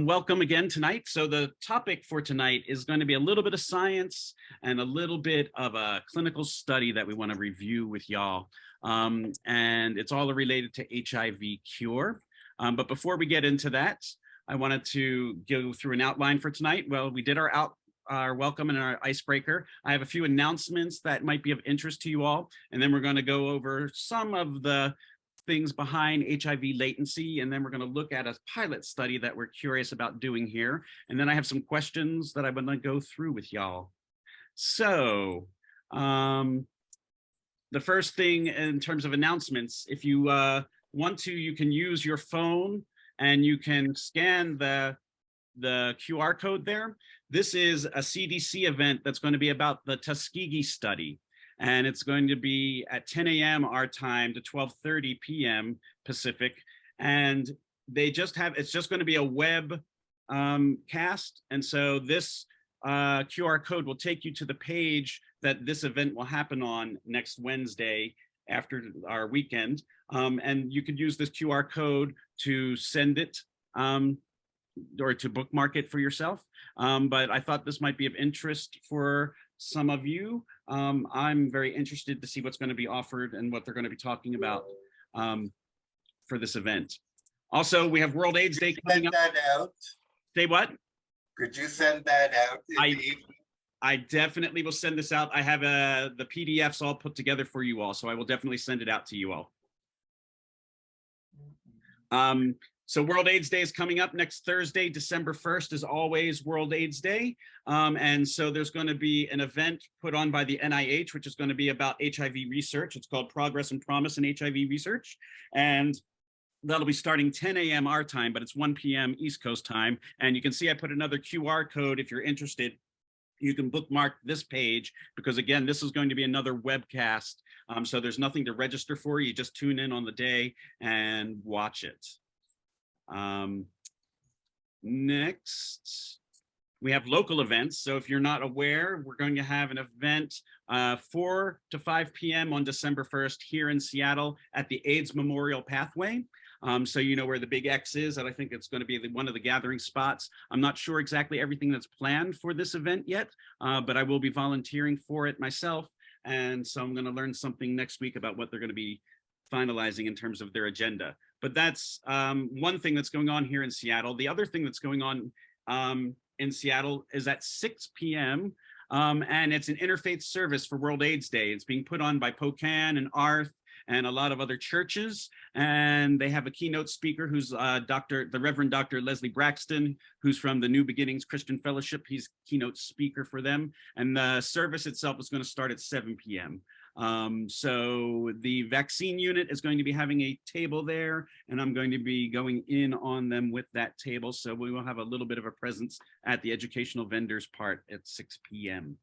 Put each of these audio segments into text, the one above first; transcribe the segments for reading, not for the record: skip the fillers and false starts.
Welcome again tonight. So the topic for tonight is going to be a little bit of science and a little bit of a clinical study that we want to review with y'all. And it's all related to HIV cure. But before we get into that, I wanted to go through an outline for tonight. Well, we did our welcome and our icebreaker. I have a few announcements that might be of interest to you all, and then we're going to go over some of the things behind HIV latency, and then we're going to look at a pilot study that we're curious about doing here. And then I have some questions that I want to go through with y'all. So the first thing in terms of announcements, if you want to, you can use your phone and you can scan the QR code there. This is a CDC event that's going to be about the Tuskegee study. And it's going to be at 10 a.m. our time to 12:30 p.m. Pacific. And it's just going to be a web cast. And so this QR code will take you to the page that this event will happen on next Wednesday after our weekend. And you could use this QR code to send it or to bookmark it for yourself. But I thought this might be of interest for some of you. I'm very interested to see what's going to be offered and what they're going to be talking about for this event. Also, we have World AIDS Day coming up. Send that out. Say what? Could you send that out? I definitely will send this out. I have the PDFs all put together for you all, so I will definitely send it out to you all. So World AIDS Day is coming up next Thursday, December 1st, is always World AIDS Day. And so there's going to be an event put on by the NIH, which is going to be about HIV research. It's called Progress and Promise in HIV Research. And that'll be starting 10 a.m. our time, but it's 1 p.m. East Coast time. And you can see I put another QR code if you're interested. You can bookmark this page because, again, this is going to be another webcast. So there's nothing to register for. You just tune in on the day and watch it. Next, we have local events. So if you're not aware, we're going to have an event 4 to 5 p.m. on December 1st here in Seattle at the AIDS Memorial Pathway. So you know where the big X is, and I think it's going to be one of the gathering spots. I'm not sure exactly everything that's planned for this event yet, but I will be volunteering for it myself. And so I'm going to learn something next week about what they're going to be finalizing in terms of their agenda. But that's one thing that's going on here in Seattle. The other thing that's going on in Seattle is at 6 p.m. And it's an interfaith service for World AIDS Day. It's being put on by POCAN and ARTH and a lot of other churches. And they have a keynote speaker who's the Reverend Dr. Leslie Braxton, who's from the New Beginnings Christian Fellowship. He's keynote speaker for them. And the service itself is going to start at 7 p.m. So the vaccine unit is going to be having a table there, and I'm going to be going in on them with that table. So we will have a little bit of a presence at the educational vendors part at 6 p.m.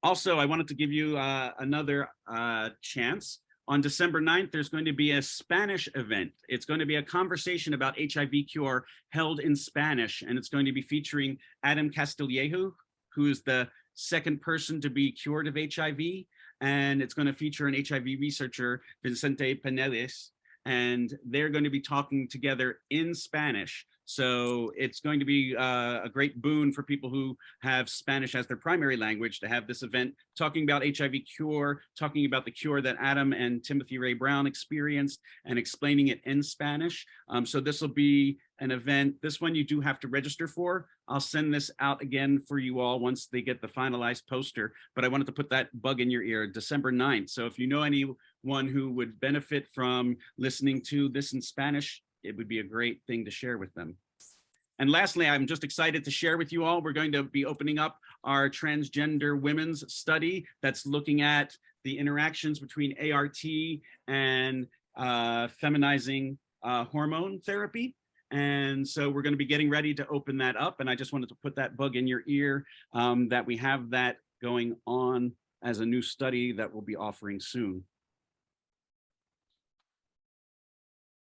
Also, I wanted to give you another chance. On December 9th, there's going to be a Spanish event. It's going to be a conversation about HIV cure held in Spanish, and it's going to be featuring Adam Castillejo, who is the second person to be cured of HIV, and it's going to feature an HIV researcher, Vicente Paneles, and they're going to be talking together in Spanish. So it's going to be a great boon for people who have Spanish as their primary language to have this event talking about HIV cure, talking about the cure that Adam and Timothy Ray Brown experienced, and explaining it in Spanish. So this will be an event. This one you do have to register for. I'll send this out again for you all once they get the finalized poster, but I wanted to put that bug in your ear, December 9th. So if you know anyone who would benefit from listening to this in Spanish, it would be a great thing to share with them. And lastly, I'm just excited to share with you all, we're going to be opening up our transgender women's study that's looking at the interactions between ART and feminizing hormone therapy. And so we're going to be getting ready to open that up. And I just wanted to put that bug in your ear that we have that going on as a new study that we'll be offering soon.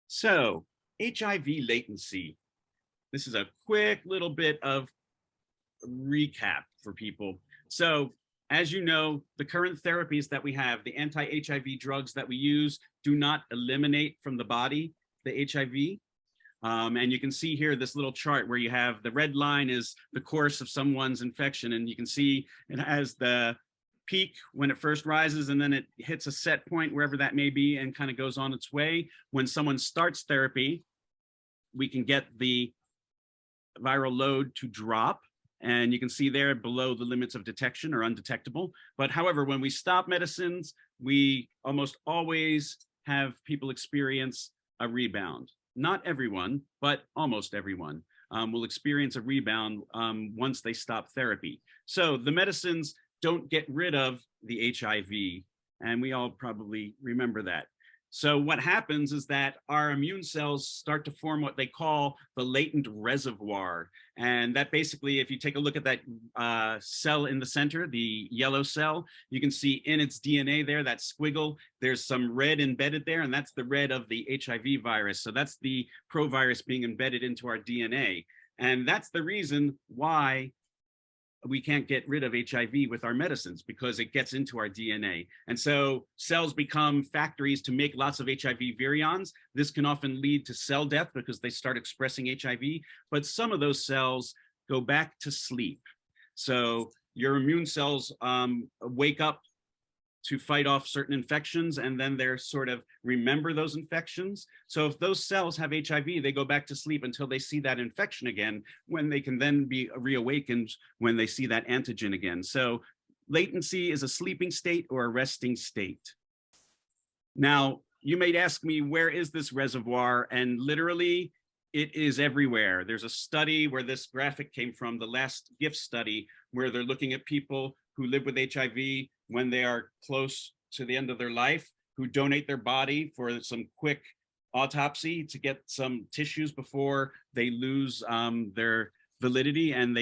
So HIV latency. This is a quick little bit of recap for people. So as you know, the current therapies that we have, the anti-HIV drugs that we use, do not eliminate from the body the HIV. And you can see here this little chart where you have the red line is the course of someone's infection. And you can see it has the peak when it first rises, and then it hits a set point wherever that may be and kind of goes on its way. When someone starts therapy, we can get the viral load to drop. And you can see there below the limits of detection or undetectable. But however, when we stop medicines, we almost always have people experience a rebound. Not everyone, but almost everyone will experience a rebound once they stop therapy. So the medicines don't get rid of the HIV, and we all probably remember that. So what happens is that our immune cells start to form what they call the latent reservoir. And that basically, if you take a look at that cell in the center, the yellow cell, you can see in its DNA there, that squiggle, there's some red embedded there, and that's the red of the HIV virus. So that's the provirus being embedded into our DNA. And that's the reason why we can't get rid of HIV with our medicines, because it gets into our DNA. And so cells become factories to make lots of HIV virions. This can often lead to cell death because they start expressing HIV, but some of those cells go back to sleep. So your immune cells wake up to fight off certain infections, and then they're sort of remember those infections. So if those cells have HIV, they go back to sleep until they see that infection again, when they can then be reawakened when they see that antigen again. So latency is a sleeping state or a resting state. Now, you may ask me, where is this reservoir? And literally, it is everywhere. There's a study where this graphic came from, the last GIFT study, where they're looking at people who live with HIV when they are close to the end of their life, who donate their body for some quick autopsy to get some tissues before they lose their validity, and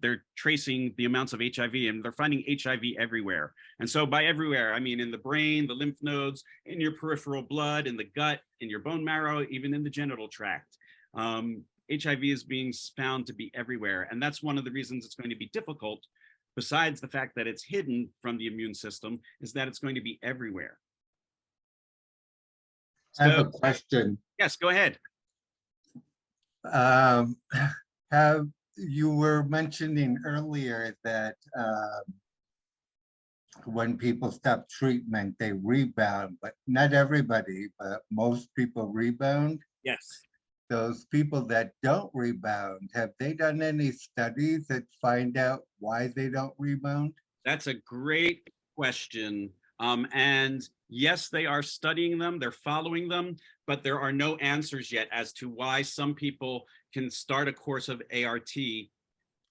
they're tracing the amounts of HIV, and they're finding HIV everywhere. And so by everywhere, I mean in the brain, the lymph nodes, in your peripheral blood, in the gut, in your bone marrow, even in the genital tract. HIV is being found to be everywhere. And that's one of the reasons it's going to be difficult, besides the fact that it's hidden from the immune system, is that it's going to be everywhere. I have a question. Yes, go ahead. You were mentioning earlier that when people stop treatment, they rebound, but not everybody, but most people rebound. Yes. Those people that don't rebound, have they done any studies that find out why they don't rebound? That's a great question. And yes, they are studying them, they're following them, but there are no answers yet as to why some people can start a course of ART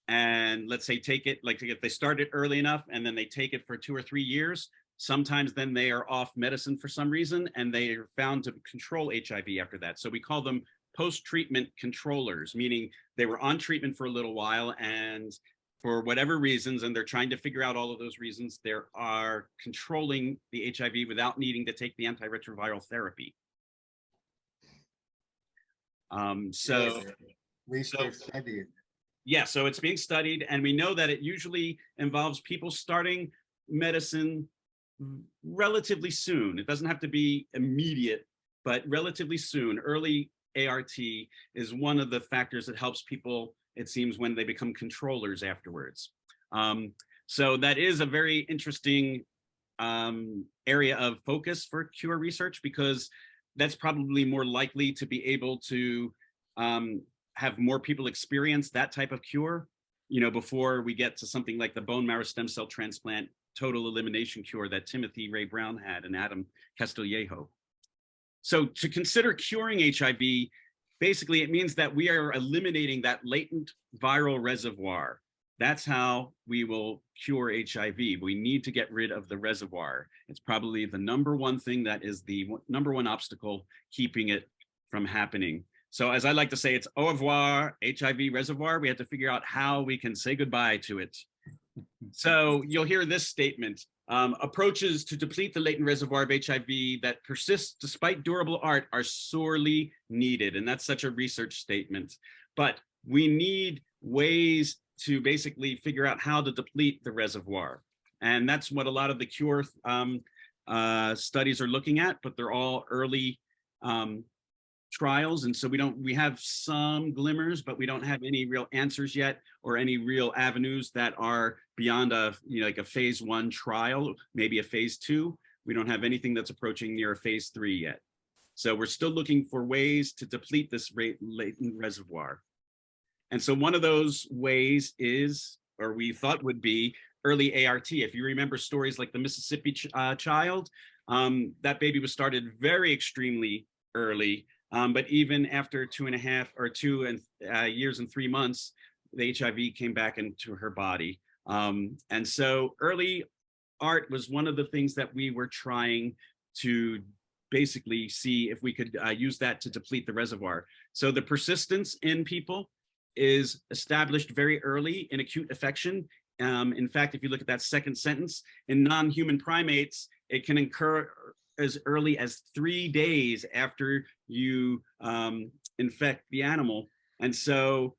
and, let's say, take it, like if they start it early enough and then they take it for 2 or 3 years, sometimes then they are off medicine for some reason, and they are found to control HIV after that. So we call them post-treatment controllers, meaning they were on treatment for a little while, and for whatever reasons, and they're trying to figure out all of those reasons, they are controlling the HIV without needing to take the antiretroviral therapy. Yeah, so it's being studied, and we know that it usually involves people starting medicine relatively soon. It doesn't have to be immediate, but relatively soon. Early ART is one of the factors that helps people, it seems, when they become controllers afterwards. So that is a very interesting area of focus for cure research, because that's probably more likely to be able to have more people experience that type of cure, before we get to something like the bone marrow stem cell transplant total elimination cure that Timothy Ray Brown had and Adam Castillejo. So to consider curing HIV, basically it means that we are eliminating that latent viral reservoir. That's how we will cure HIV. We need to get rid of the reservoir. It's probably the #1 thing that is the #1 obstacle keeping it from happening. So as I like to say, it's au revoir, HIV reservoir. We have to figure out how we can say goodbye to it. So you'll hear this statement: approaches to deplete the latent reservoir of HIV that persists despite durable art are sorely needed. And that's such a research statement. But we need ways to basically figure out how to deplete the reservoir. And that's what a lot of the cure studies are looking at, but they're all early trials. And so we have some glimmers, but we don't have any real answers yet, or any real avenues that are beyond like a phase 1 trial, maybe a phase 2. We don't have anything that's approaching near a phase 3 yet. So we're still looking for ways to deplete this latent reservoir. And so one of those ways is, or we thought would be, early ART. If you remember stories like the Mississippi child, that baby was started very extremely early. But even after 2 years and 3 months, the HIV came back into her body. And so early ART was one of the things that we were trying to basically see if we could use that to deplete the reservoir. So the persistence in people is established very early in acute infection. In fact, if you look at that second sentence, in non-human primates, it can occur as early as 3 days after you infect the animal. And so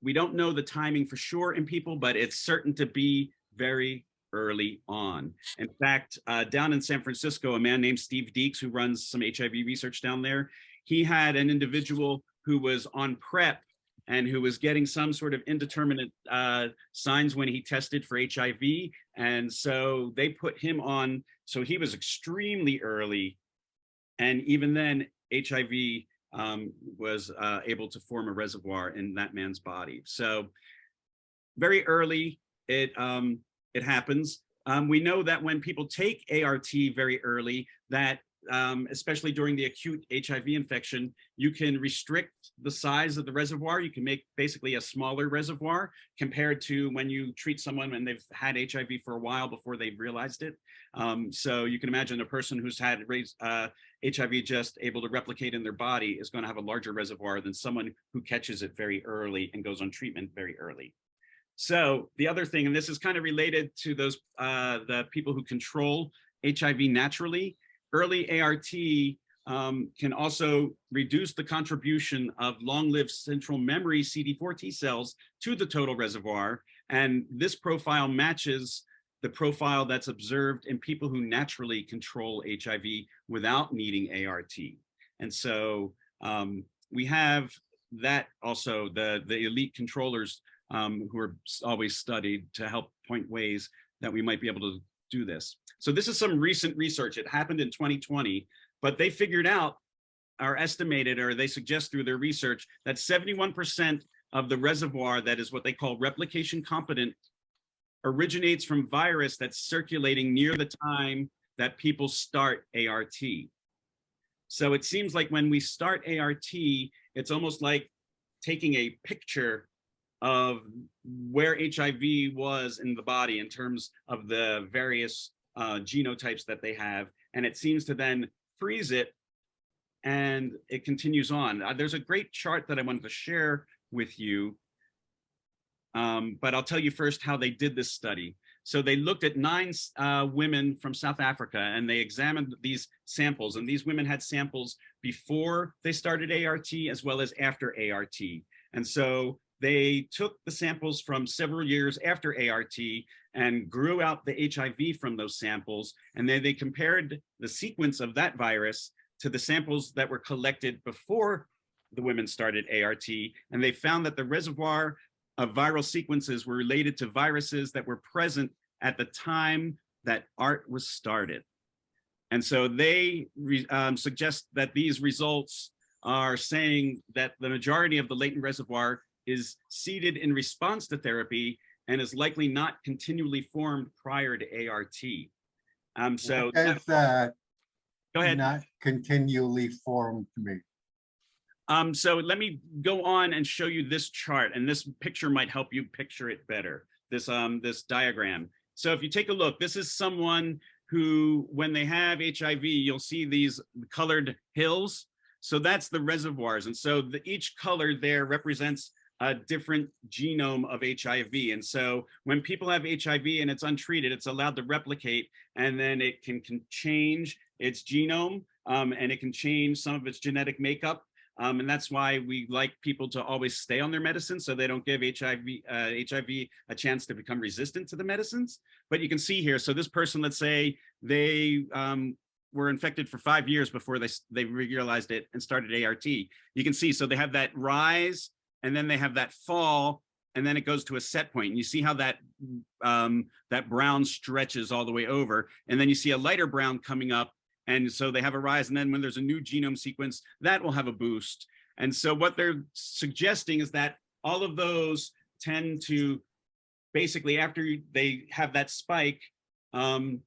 we don't know the timing for sure in people, but it's certain to be very early on. In fact, down in San Francisco, a man named Steve Deeks, who runs some HIV research down there, he had an individual who was on PrEP and who was getting some sort of indeterminate signs when he tested for HIV. And so they put him on, so he was extremely early. And even then, HIV was able to form a reservoir in that man's body. So very early, it happens. We know that when people take ART very early, that especially during the acute HIV infection, you can restrict the size of the reservoir. You can make basically a smaller reservoir compared to when you treat someone when they've had HIV for a while before they've realized it. So you can imagine a person who's had HIV just able to replicate in their body is going to have a larger reservoir than someone who catches it very early and goes on treatment very early. So the other thing, and this is kind of related to those the people who control HIV naturally, early ART can also reduce the contribution of long-lived central memory CD4 T cells to the total reservoir. And this profile matches the profile that's observed in people who naturally control HIV without needing ART. And so we have that also, the elite controllers who are always studied to help point ways that we might be able to do this. So this is some recent research. It happened in 2020, but they figured out, or estimated, or they suggest through their research, that 71% of the reservoir that is what they call replication-competent originates from virus that's circulating near the time that people start ART. So it seems like when we start ART, it's almost like taking a picture of where HIV was in the body in terms of the various genotypes that they have, and it seems to then freeze it, and it continues on. There's a great chart that I wanted to share with you, but I'll tell you first how they did this study. So they looked at 9 women from South Africa, and they examined these samples, and these women had samples before they started ART as well as after ART. And so they took the samples from several years after ART and grew out the HIV from those samples. And then they compared the sequence of that virus to the samples that were collected before the women started ART. And they found that the reservoir of viral sequences were related to viruses that were present at the time that ART was started. And so they suggest that these results are saying that the majority of the latent reservoir is seeded in response to therapy and is likely not continually formed prior to ART. So Is go ahead. Not continually formed me. So let me go on and show you this chart, and this picture might help you picture it better, this diagram. So if you take a look, this is someone who, when they have HIV, you'll see these colored hills. So that's the reservoirs. And so each color there represents a different genome of HIV. And so when people have HIV and it's untreated, it's allowed to replicate, and then it can change its genome, and it can change some of its genetic makeup. And that's why we like people to always stay on their medicine so they don't give HIV a chance to become resistant to the medicines. But you can see here, so this person, let's say they were infected for 5 years before they realized it and started ART. You can see, so they have that rise and then they have that fall, and then it goes to a set point. And you see how that brown stretches all the way over, and then you see a lighter brown coming up. And so they have a rise, and then when there's a new genome sequence, that will have a boost. And so what they're suggesting is that all of those tend to basically, after they have that spike, the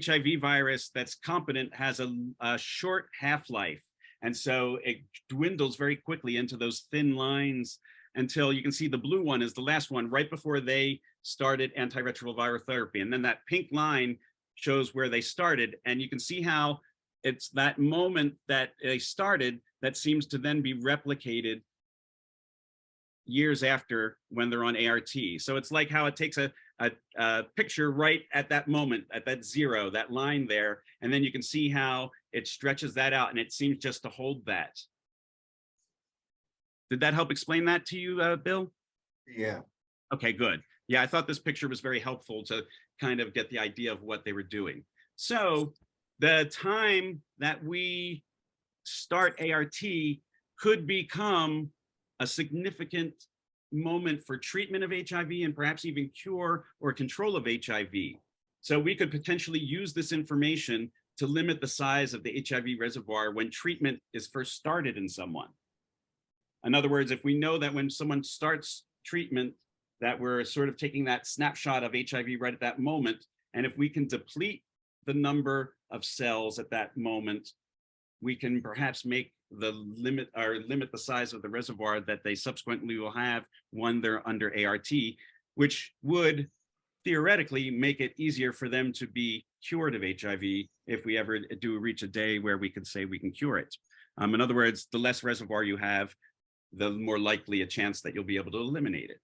HIV virus that's competent has a short half-life. And so it dwindles very quickly into those thin lines until you can see the blue one is the last one right before they started antiretroviral therapy. And then that pink line shows where they started. And you can see how it's that moment that they started that seems to then be replicated years after when they're on ART. So it's like how it takes a picture right at that moment, at that zero, that line there. And then you can see how it stretches that out, and it seems just to hold that. Did that help explain that to you, Bill? Yeah. Okay, good. Yeah, I thought this picture was very helpful to kind of get the idea of what they were doing. So the time that we start ART could become a significant moment for treatment of HIV and perhaps even cure or control of HIV. So we could potentially use this information to limit the size of the HIV reservoir when treatment is first started in someone. In other words, if we know that when someone starts treatment, that we're sort of taking that snapshot of HIV right at that moment, and if we can deplete the number of cells at that moment, we can perhaps make the limit the size of the reservoir that they subsequently will have when they're under ART, which would theoretically make it easier for them to be cured of HIV if we ever do reach a day where we can say we can cure it. In other words, the less reservoir you have, the more likely a chance that you'll be able to eliminate it.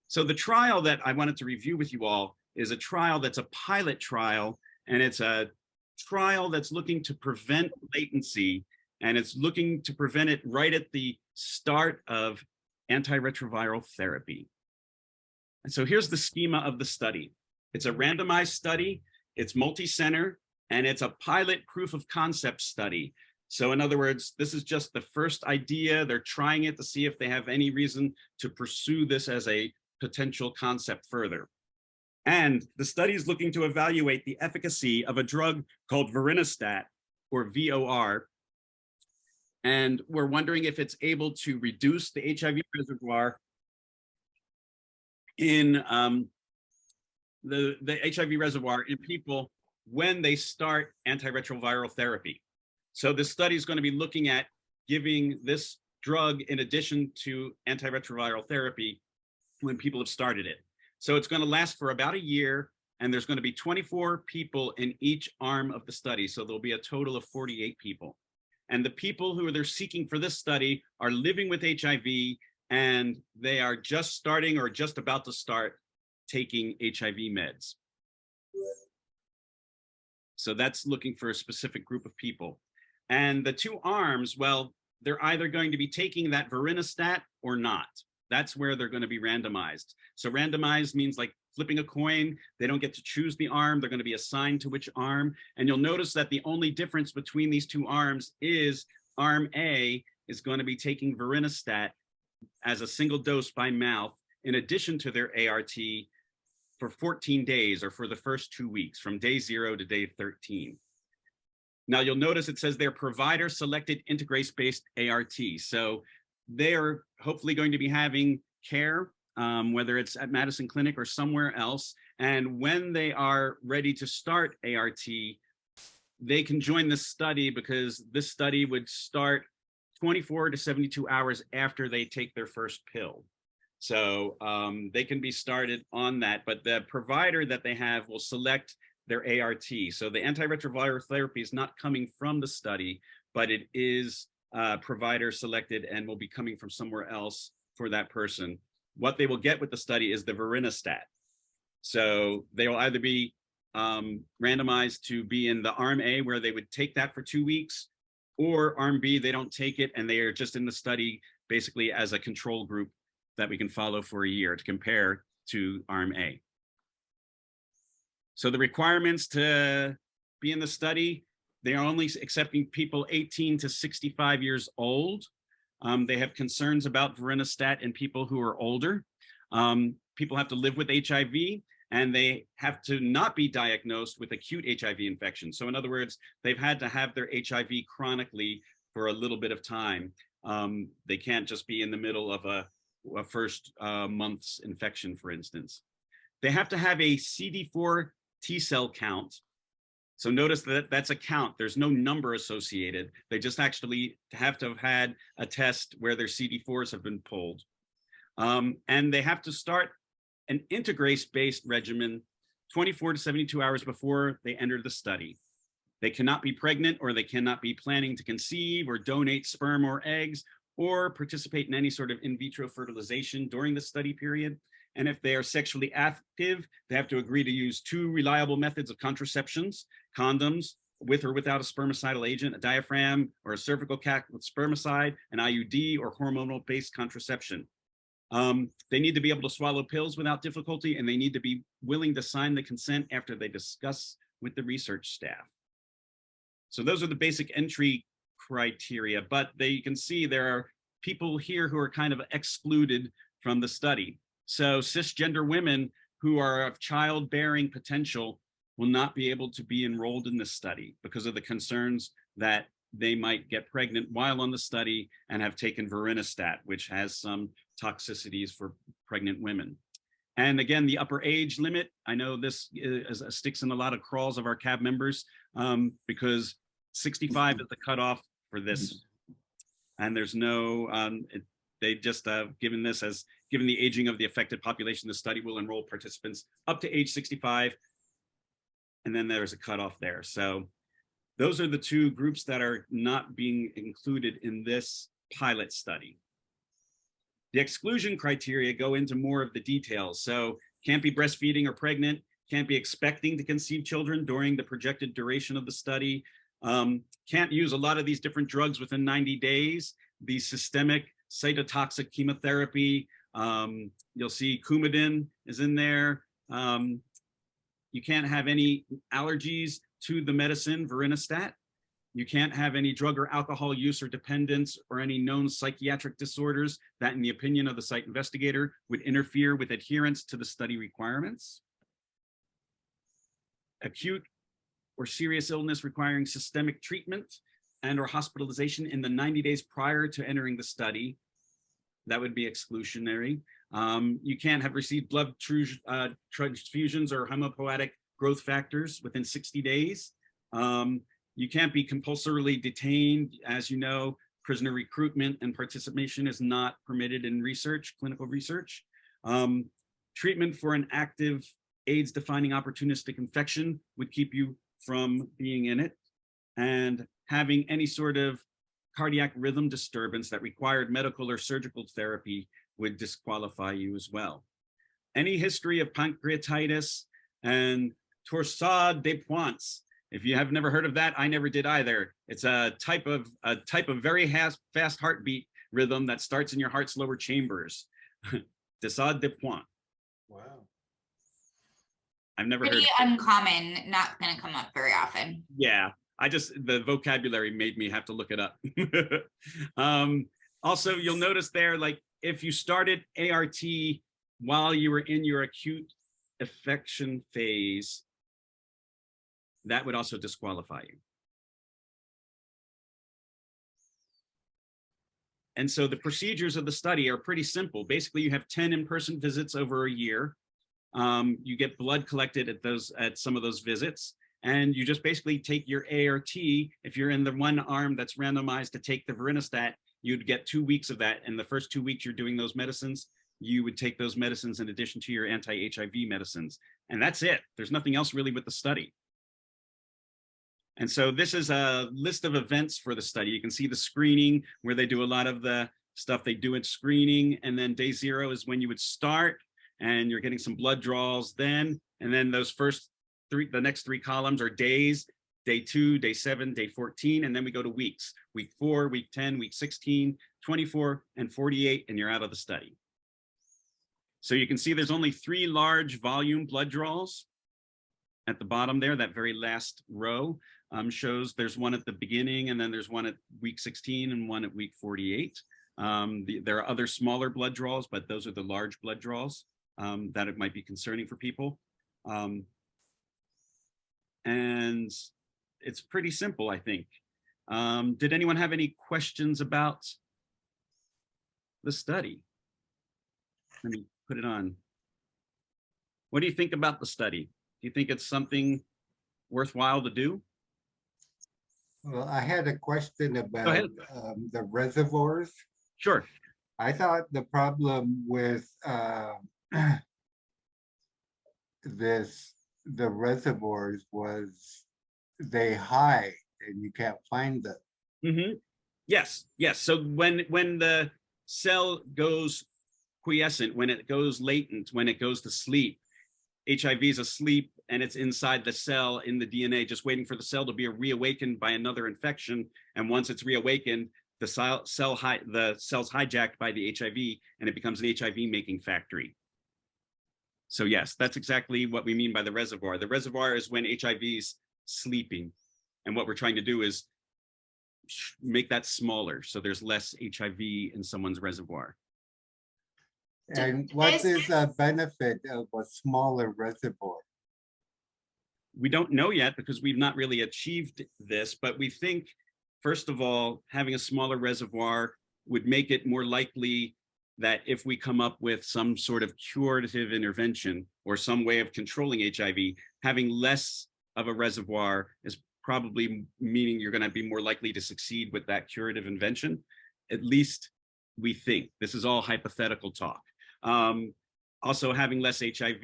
So the trial that I wanted to review with you all is a trial that's a pilot trial, and it's a trial that's looking to prevent latency, and it's looking to prevent it right at the start of antiretroviral therapy. And so here's the schema of the study. It's a randomized study, it's multi-center, and it's a pilot proof of concept study. So in other words, this is just the first idea. They're trying it to see if they have any reason to pursue this as a potential concept further. And the study is looking to evaluate the efficacy of a drug called Vorinostat, or VOR. And we're wondering if it's able to reduce the HIV reservoir in the HIV reservoir in people when they start antiretroviral therapy. So this study is going to be looking at giving this drug in addition to antiretroviral therapy when people have started it. So it's going to last for about a year, and there's going to be 24 people in each arm of the study. So there'll be a total of 48 people. And the people who they're seeking for this study are living with HIV, and they are just starting or just about to start taking HIV meds. So that's looking for a specific group of people. And the two arms, well, they're either going to be taking that Vorinostat or not. That's where they're going to be randomized. So randomized means like flipping a coin. They don't get to choose the arm. They're going to be assigned to which arm. And you'll notice that the only difference between these two arms is arm A is going to be taking Vorinostat as a single dose by mouth in addition to their ART for 14 days, or for the first 2 weeks, from day 0 to day 13. Now you'll notice it says they're provider selected integrase-based ART. So they're hopefully going to be having care, whether it's at Madison Clinic or somewhere else. And when they are ready to start ART, they can join this study, because this study would start 24 to 72 hours after they take their first pill. So they can be started on that, but the provider that they have will select their ART. So the antiretroviral therapy is not coming from the study, but it is provider selected and will be coming from somewhere else for that person. What they will get with the study is the Vorinostat. So they will either be randomized to be in the arm A, where they would take that for 2 weeks, or arm B, they don't take it and they are just in the study basically as a control group that we can follow for a year to compare to arm A. So the requirements to be in the study, they are only accepting people 18 to 65 years old. They have concerns about Vorinostat in people who are older. People have to live with HIV, and they have to not be diagnosed with acute HIV infection. So in other words, they've had to have their HIV chronically for a little bit of time. They can't just be in the middle of a first month's infection, for instance. They have to have a CD4 T cell count. So notice that that's a count. There's no number associated. They just actually have to have had a test where their CD4s have been pulled. And they have to start an integrase-based regimen 24 to 72 hours before they enter the study. They cannot be pregnant, or they cannot be planning to conceive or donate sperm or eggs or participate in any sort of in vitro fertilization during the study period. And if they are sexually active, they have to agree to use 2 reliable methods of contraceptions: condoms with or without a spermicidal agent, a diaphragm or a cervical cac with spermicide, an IUD, or hormonal-based contraception. They need to be able to swallow pills without difficulty, and they need to be willing to sign the consent after they discuss with the research staff. So those are the basic entry criteria, but you can see there are people here who are kind of excluded from the study. So cisgender women who are of childbearing potential will not be able to be enrolled in this study because of the concerns that they might get pregnant while on the study and have taken Vorinostat, which has some toxicities for pregnant women. And again, the upper age limit, I know this sticks in a lot of craws of our CAB members because 65 is the cutoff for this. And there's no, they just given this as, given the aging of the affected population, the study will enroll participants up to age 65. And then there's a cutoff there. So those are the 2 groups that are not being included in this pilot study. The exclusion criteria go into more of the details. So can't be breastfeeding or pregnant, can't be expecting to conceive children during the projected duration of the study, can't use a lot of these different drugs within 90 days, the systemic cytotoxic chemotherapy, you'll see Coumadin is in there. You can't have any allergies to the medicine Vorinostat. You can't have any drug or alcohol use or dependence or any known psychiatric disorders that, in the opinion of the site investigator, would interfere with adherence to the study requirements. Acute or serious illness requiring systemic treatment and or hospitalization in the 90 days prior to entering the study, that would be exclusionary. You can't have received blood transfusions or hematopoietic growth factors within 60 days. You can't be compulsorily detained. As you know, prisoner recruitment and participation is not permitted in research, clinical research. Treatment for an active AIDS-defining opportunistic infection would keep you from being in it. And having any sort of cardiac rhythm disturbance that required medical or surgical therapy would disqualify you as well. Any history of pancreatitis and torsade de pointes. If you have never heard of that, I never did either. It's a type of very fast heartbeat rhythm that starts in your heart's lower chambers. Torsade de pointes. Wow. I've never heard. Pretty uncommon, not going to come up very often. Yeah, the vocabulary made me have to look it up. Also, you'll notice there, like if you started ART while you were in your acute infection phase, that would also disqualify you. And so the procedures of the study are pretty simple. Basically, you have 10 in-person visits over a year. You get blood collected at some of those visits, and you just basically take your ART. If you're in the one arm that's randomized to take the Vorinostat, you'd get 2 weeks of that. And the first 2 weeks you're doing those medicines, you would take those medicines in addition to your anti-HIV medicines. And that's it. There's nothing else really with the study. And so this is a list of events for the study. You can see the screening where they do a lot of the stuff they do at screening. And then day 0 is when you would start, and you're getting some blood draws then. And then those the next 3 columns are days. day 2, day 7, day 14, and then we go to weeks. Week 4, week 10, week 16, 24, and 48, and you're out of the study. So you can see there's only 3 large volume blood draws at the bottom there. That very last row shows there's one at the beginning, and then there's one at week 16 and one at week 48. There are other smaller blood draws, but those are the large blood draws that it might be concerning for people. And it's pretty simple, I think. Did anyone have any questions about the study? Let me put it on. What do you think about the study? Do you think it's something worthwhile to do? Well, I had a question about the reservoirs. Sure. I thought the problem with the reservoirs was they hide and you can't find them. Mm-hmm. Yes. So when the cell goes quiescent, when it goes latent, when it goes to sleep, HIV is asleep and it's inside the cell in the DNA, just waiting for the cell to be reawakened by another infection. And once it's reawakened, the cell's hijacked by the HIV and it becomes an HIV making factory. So yes, that's exactly what we mean by the reservoir. The reservoir is when HIV is sleeping. And what we're trying to do is make that smaller so there's less HIV in someone's reservoir. And what is the benefit of a smaller reservoir? We don't know yet because we've not really achieved this, but we think, first of all, having a smaller reservoir would make it more likely that if we come up with some sort of curative intervention or some way of controlling HIV, having less of a reservoir is probably meaning you're going to be more likely to succeed with that curative invention. At least we think. This is all hypothetical talk. Also, having less HIV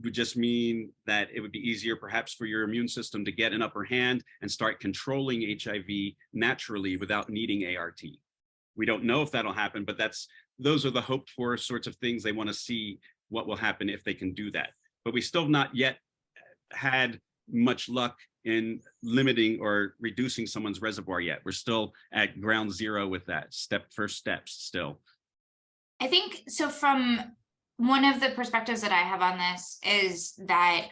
would just mean that it would be easier perhaps for your immune system to get an upper hand and start controlling HIV naturally without needing ART. We don't know if that'll happen, but those are the hoped for sorts of things. They want to see what will happen if they can do that. But we still have not yet had much luck in limiting or reducing someone's reservoir yet. We're still at ground zero with that, first steps still. I think so. From one of the perspectives that I have on this is that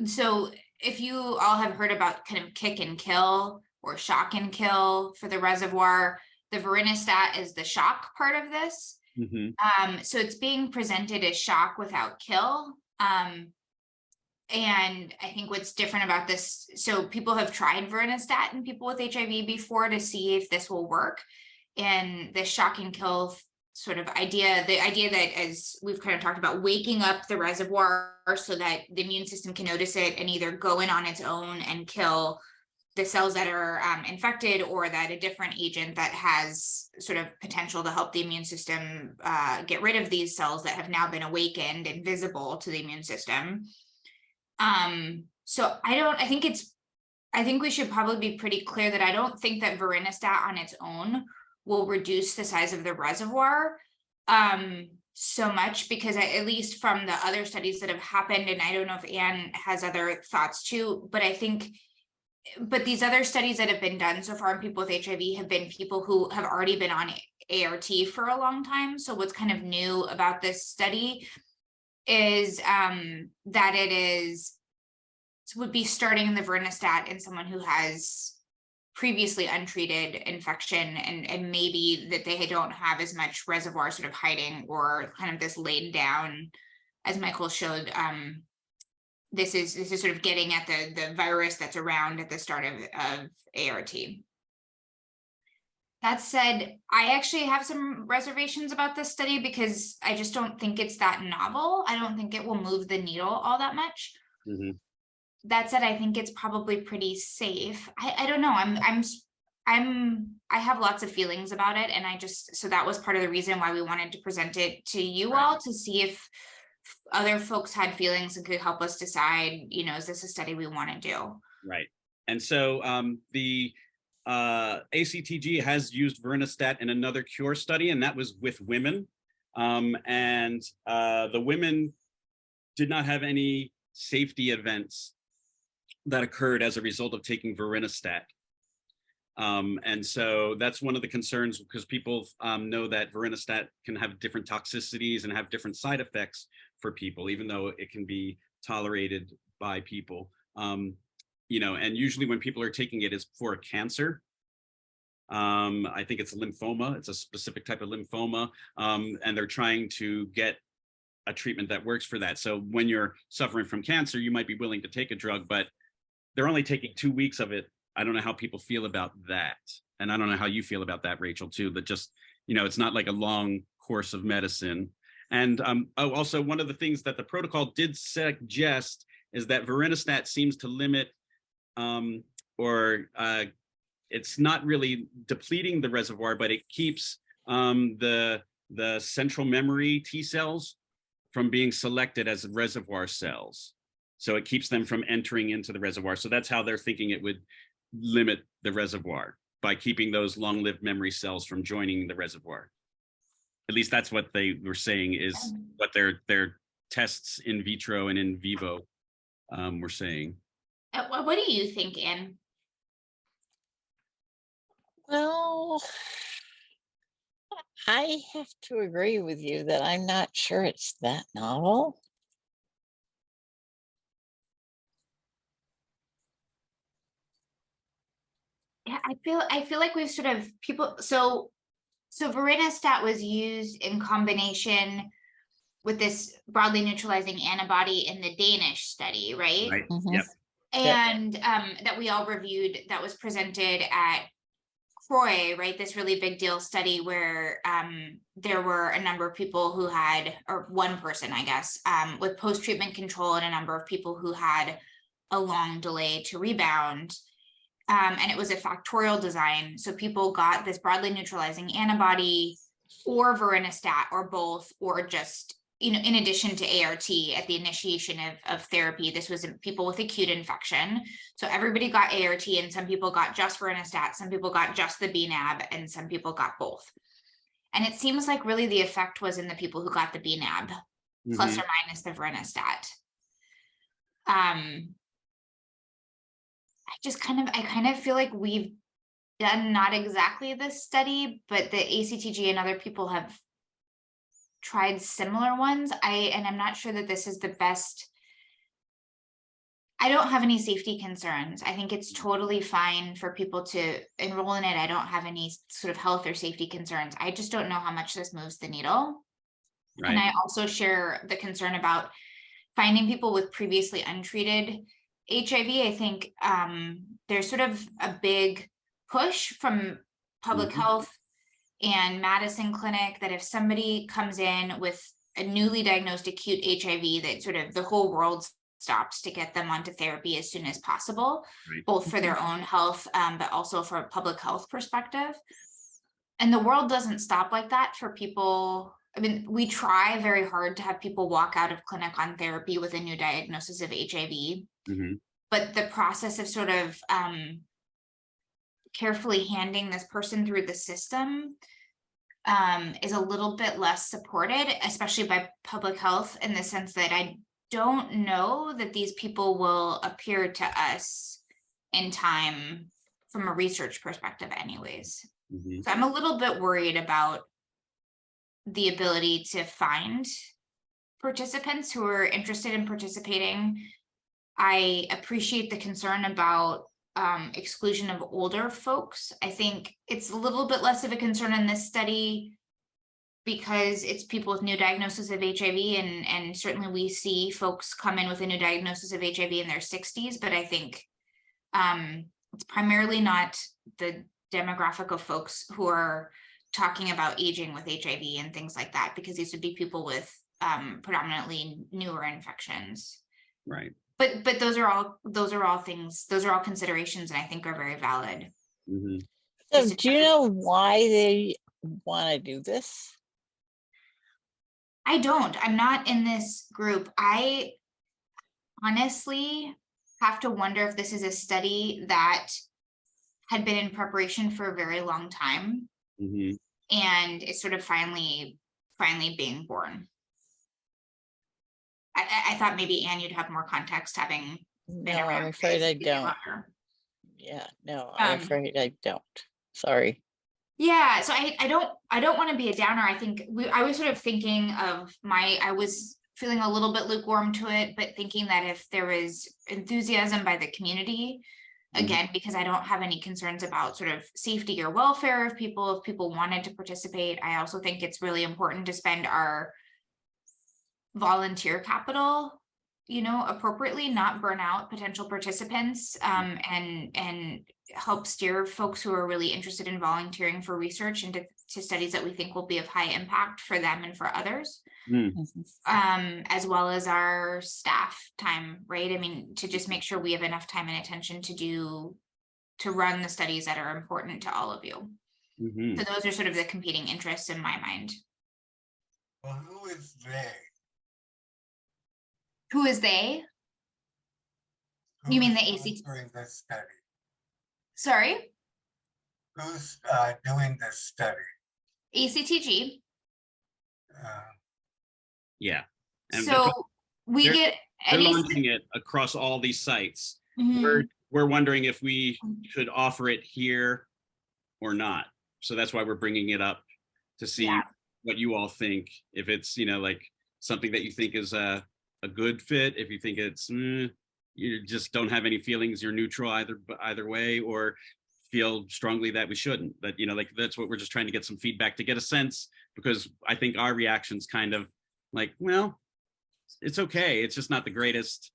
so if you all have heard about kind of kick and kill or shock and kill for the reservoir, the Vorinostat is the shock part of this. Mm-hmm. So it's being presented as shock without kill. And I think what's different about this, so people have tried Vorinostat in people with HIV before to see if this will work. And the shock and kill sort of idea, the idea that, as we've kind of talked about, waking up the reservoir so that the immune system can notice it and either go in on its own and kill the cells that are infected, or that a different agent that has sort of potential to help the immune system get rid of these cells that have now been awakened and visible to the immune system. So I think we should probably be pretty clear that I don't think that Vorinostat on its own will reduce the size of the reservoir so much, because at least from the other studies that have happened, and I don't know if Anne has other thoughts too, but these other studies that have been done so far in people with HIV have been people who have already been on ART for a long time. So what's kind of new about this study is that would be starting the Vorinostat in someone who has previously untreated infection, and maybe that they don't have as much reservoir sort of hiding or kind of this laid down, as Michael showed. This is sort of getting at the virus that's around at the start of ART. That said, I actually have some reservations about this study because I just don't think it's that novel. I don't think it will move the needle all that much. Mm-hmm. That said, I think it's probably pretty safe. I don't know. I have lots of feelings about it, and so that was part of the reason why we wanted to present it to you all, to see if other folks had feelings and could help us decide, is this a study we want to do? Right. And so the ACTG has used Vorinostat in another cure study, and that was with women. And the women did not have any safety events that occurred as a result of taking Vorinostat. And so that's one of the concerns, because people know that Vorinostat can have different toxicities and have different side effects for people, even though it can be tolerated by people. You know, and usually when people are taking it, it's for a cancer. I think it's a lymphoma. It's a specific type of lymphoma, and they're trying to get a treatment that works for that. So when you're suffering from cancer, you might be willing to take a drug, but they're only taking 2 weeks of it. I don't know how people feel about that. And I don't know how you feel about that, Rachel, too, but just, you know, it's not like a long course of medicine. And also one of the things that the protocol did suggest is that Vorinostat seems to limit it's not really depleting the reservoir, but it keeps the central memory T cells from being selected as reservoir cells. So it keeps them from entering into the reservoir. So that's how they're thinking it would limit the reservoir, by keeping those long-lived memory cells from joining the reservoir. At least that's what they were saying, is what their tests in vitro and in vivo were saying. What do you think, Anne? Well, I have to agree with you that I'm not sure it's that novel. Yeah, I feel like we've sort of so Vorinostat was used in combination with this broadly neutralizing antibody in the Danish study, right? Right. Mhm. Yep. And that we all reviewed, that was presented at CROI, right? This really big deal study where there were a number of people who had, or one person, I guess, with post-treatment control, and a number of people who had a long delay to rebound. And it was a factorial design. So people got this broadly neutralizing antibody or Vorinostat or both, or just, you know, in addition to ART at the initiation of therapy. This was in people with acute infection. So everybody got ART, and some people got just Vorinostat, some people got just the BNAB, and some people got both. And it seems like really the effect was in the people who got the BNAB, plus or minus the Vorinostat. I kind of feel like we've done not exactly this study, but the ACTG and other people have tried similar ones. I'm not sure that this is the best. I don't have any safety concerns. I think it's totally fine for people to enroll in it. I don't have any sort of health or safety concerns. I just don't know how much this moves the needle. Right. And I also share the concern about finding people with previously untreated HIV. I think there's sort of a big push from public health and Madison Clinic that if somebody comes in with a newly diagnosed acute HIV, that sort of the whole world stops to get them onto therapy as soon as possible, Right. both for their own health, but also from a public health perspective. And the world doesn't stop like that for people. I mean, we try very hard to have people walk out of clinic on therapy with a new diagnosis of HIV, but the process of sort of carefully handing this person through the system is a little bit less supported, especially by public health, in the sense that I don't know that these people will appear to us in time from a research perspective anyways. So I'm a little bit worried about the ability to find participants who are interested in participating. I appreciate the concern about exclusion of older folks. I think it's a little bit less of a concern in this study because it's people with new diagnosis of HIV, and certainly we see folks come in with a new diagnosis of HIV in their 60s, but I think it's primarily not the demographic of folks who are talking about aging with HIV and things like that, because these would be people with predominantly newer infections. Right. But those are all things, those are all considerations, and I think are very valid. So do you know why they want to do this? I don't. I'm not in this group. I honestly have to wonder if this is a study that had been in preparation for a very long time, and it's sort of finally being born. I thought maybe, Anne, you'd have more context having No, I'm afraid I don't. Yeah, no, I'm afraid I don't. Sorry. Yeah, so I don't want to be a downer. I think I was sort of thinking of I was feeling a little bit lukewarm to it, but thinking that if there was enthusiasm by the community, again, because I don't have any concerns about sort of safety or welfare of people, if people wanted to participate. I also think it's really important to spend our volunteer capital, appropriately, not burn out potential participants, and help steer folks who are really interested in volunteering for research into studies that we think will be of high impact for them and for others. As well as our staff time, right? I mean, to just make sure we have enough time and attention to run the studies that are important to all of you. So those are sort of the competing interests in my mind. Well, who is they? Who is they? You mean the ACT? During this study. Sorry? Who's doing this study? ACTG. Yeah. And So we they're- get they're any. launching it across all these sites. Mhm. We're wondering if we should offer it here or not. So that's why we're bringing it up to see Yeah. what you all think. If it's, like something that you think is a good fit, if you think it's, you just don't have any feelings, you're neutral either way, or feel strongly that we shouldn't, that, like that's what we're just trying to get some feedback to get a sense, because I think our reaction's kind of like, well, it's okay. It's just not the greatest,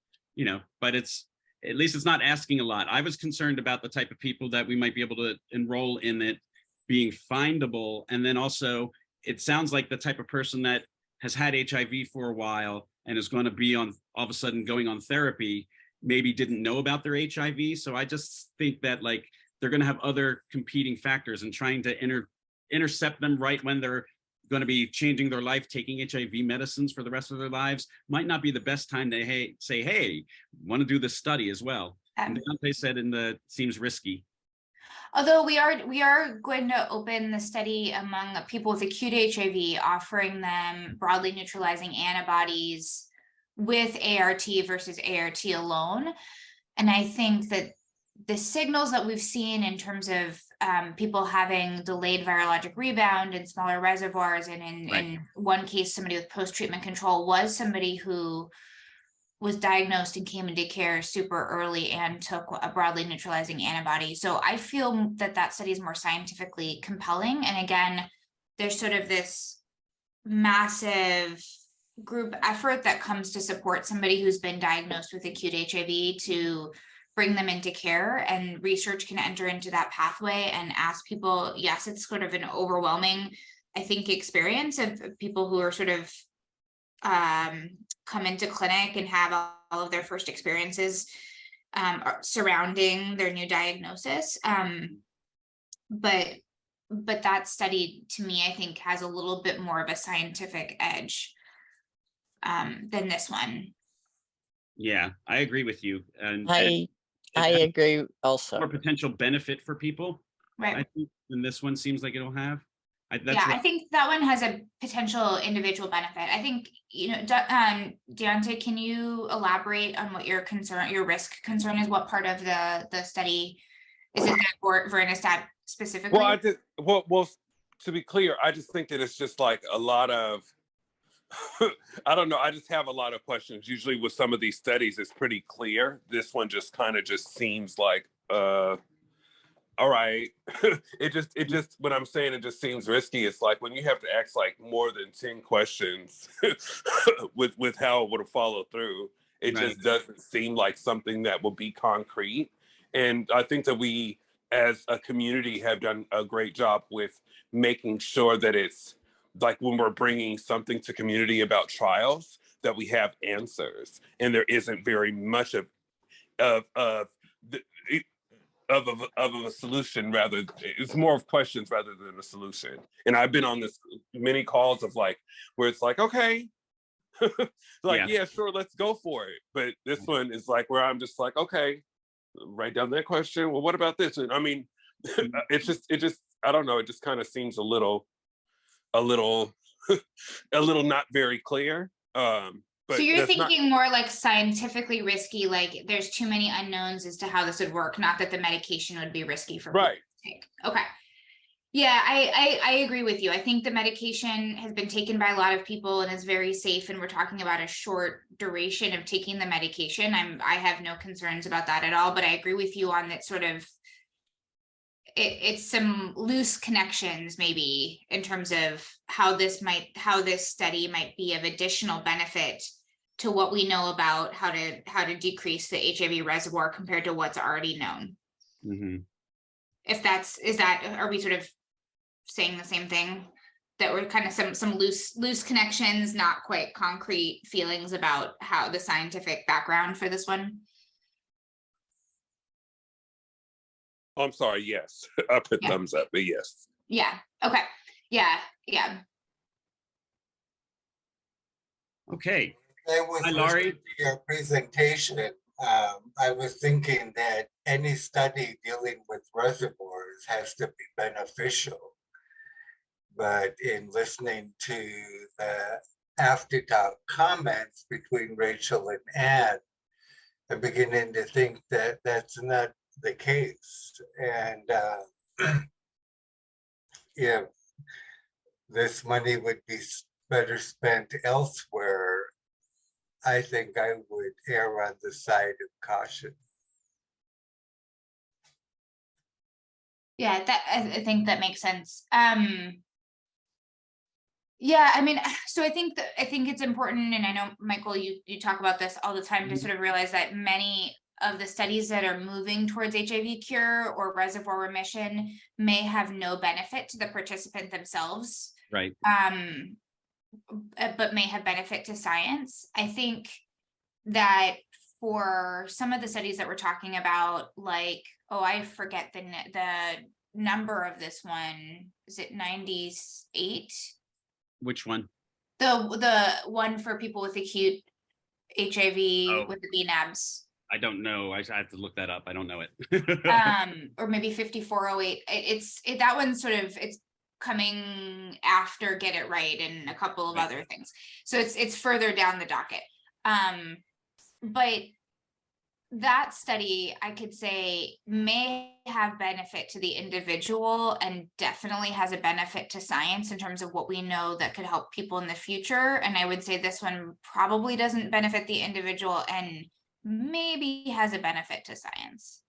but at least it's not asking a lot. I was concerned about the type of people that we might be able to enroll in it being findable. And then also it sounds like the type of person that has had HIV for a while and is going to be all of a sudden going on therapy, maybe didn't know about their HIV. So I just think that like they're going to have other competing factors, and trying to intercept them right when they're going to be changing their life, taking HIV medicines for the rest of their lives, might not be the best time to say, hey, want to do this study as well. And they said seems risky. Although we are going to open the study among people with acute HIV, offering them broadly neutralizing antibodies with ART versus ART alone. And I think that the signals that we've seen in terms of people having delayed virologic rebound in smaller reservoirs, and in one case, somebody with post-treatment control was somebody who was diagnosed and came into care super early and took a broadly neutralizing antibody. So I feel that study is more scientifically compelling. And again, there's sort of this massive group effort that comes to support somebody who's been diagnosed with acute HIV to bring them into care, and research can enter into that pathway and ask people. Yes, it's sort of an overwhelming, I think, experience of people who are sort of come into clinic and have all of their first experiences surrounding their new diagnosis. But that study, to me, I think has a little bit more of a scientific edge than this one. Yeah, I agree with you. And I agree also. More potential benefit for people, right? I think, than this one seems like it'll have. I think that one has a potential individual benefit. I think, Deontay, can you elaborate on what your risk concern is? What part of the study is it that Vorinostat specifically? Well, to be clear, I just think that it's just like a lot of, I don't know. I just have a lot of questions. Usually with some of these studies, it's pretty clear. This one just kind of just seems like, all right. it just, what I'm saying, it just seems risky. It's like when you have to ask like more than 10 questions with how it would follow through, it just doesn't seem like something that will be concrete. And I think that we, as a community, have done a great job with making sure that it's like when we're bringing something to community about trials, that we have answers, and there isn't very much of a solution. Rather, it's more of questions rather than a solution. And I've been on this many calls of like where it's like, okay, yeah, sure, let's go for it. But this one is like where I'm just like, okay, write down that question. Well, what about this? And I mean, it just I don't know. It just kind of seems a little not very clear. But So you're that's not- thinking more like scientifically risky, like there's too many unknowns as to how this would work, not that the medication would be risky for people right. to take. Okay. Yeah, I agree with you. I think the medication has been taken by a lot of people and is very safe, and we're talking about a short duration of taking the medication. I have no concerns about that at all, but I agree with you on that sort of it's some loose connections maybe in terms of how this study might be of additional benefit to what we know about how to decrease the HIV reservoir compared to what's already known. Mm-hmm. Are we sort of saying the same thing, that we're kind of some loose connections, not quite concrete feelings about how the scientific background for this one? Oh, I'm sorry. Yes. Up and Yeah. thumbs up. But yes. Yeah. Okay. Yeah. Okay. I was Hi, Laurie. listening to your presentation. I was thinking that any study dealing with reservoirs has to be beneficial. But in listening to the after-talk comments between Rachel and Ann, I'm beginning to think that that's not the case. And if this money would be better spent elsewhere, I think I would err on the side of caution. Yeah, I think that makes sense. Yeah, I mean, so I think it's important, and I know, Michael, you talk about this all the time, to sort of realize that many of the studies that are moving towards HIV cure or reservoir remission may have no benefit to the participant themselves. Right. But may have benefit to science. I think that for some of the studies that we're talking about, like, I forget the number of this one. Is it 98? Which one? The one for people with acute HIV with the BNABs. I don't know. I have to look that up. I don't know it. Or maybe 5408. That one's sort of, it's coming after Get It Right and a couple of other things. So it's further down the docket. But that study, I could say, may have benefit to the individual and definitely has a benefit to science in terms of what we know that could help people in the future. And I would say this one probably doesn't benefit the individual and maybe has a benefit to science.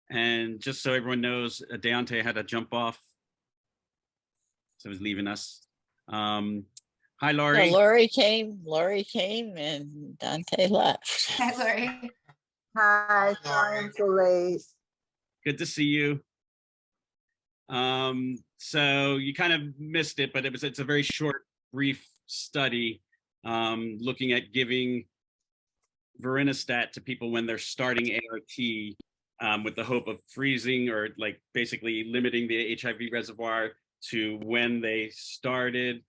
And just so everyone knows, Deontay had to jump off, so he's leaving us. Hi, Laurie. So Laurie came and Dante left. Hi, Laurie. Hi, sorry I'm so late. Good to see you. So you kind of missed it, but it's a very short, brief study looking at giving Vorinostat to people when they're starting ART with the hope of freezing or like basically limiting the HIV reservoir to when they started,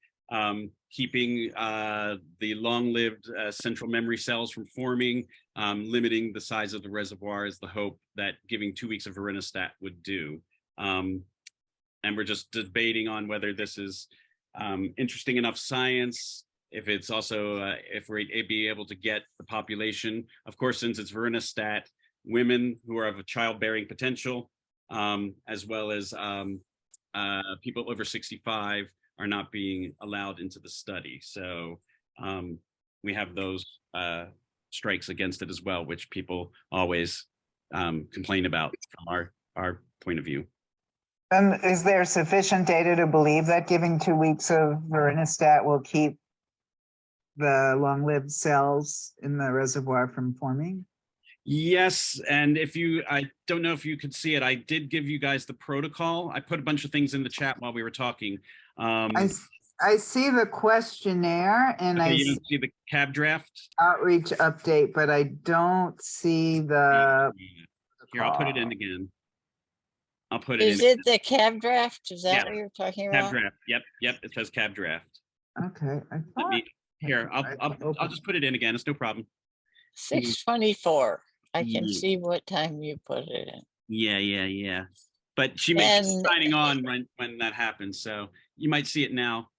keeping the long-lived central memory cells from forming, limiting the size of the reservoir is the hope that giving 2 weeks of Vorinostat would do. And we're just debating on whether this is interesting enough science, if it's also, if we're be able to get the population, of course, since it's Vorinostat, women who are of a childbearing potential, as well as people over 65 are not being allowed into the study. So we have those strikes against it as well, which people always complain about from our point of view. And is there sufficient data to believe that giving 2 weeks of Vorinostat will keep the long-lived cells in the reservoir from forming? Yes, and I don't know if you could see it, I did give you guys the protocol. I put a bunch of things in the chat while we were talking. I see the questionnaire and Okay, I you see don't see the CAB draft? outreach update, but I don't see the. Here, I'll put it in again. I'll put it Is in. it the cab draft? Is that Yeah. what you're talking CAB about? draft. Yep, it says CAB draft. Okay. I'll just put it in again. It's no problem. 6:24. I can Yeah. see what time you put it in. Yeah. But she may be And- signing on when that happens, so you might see it now.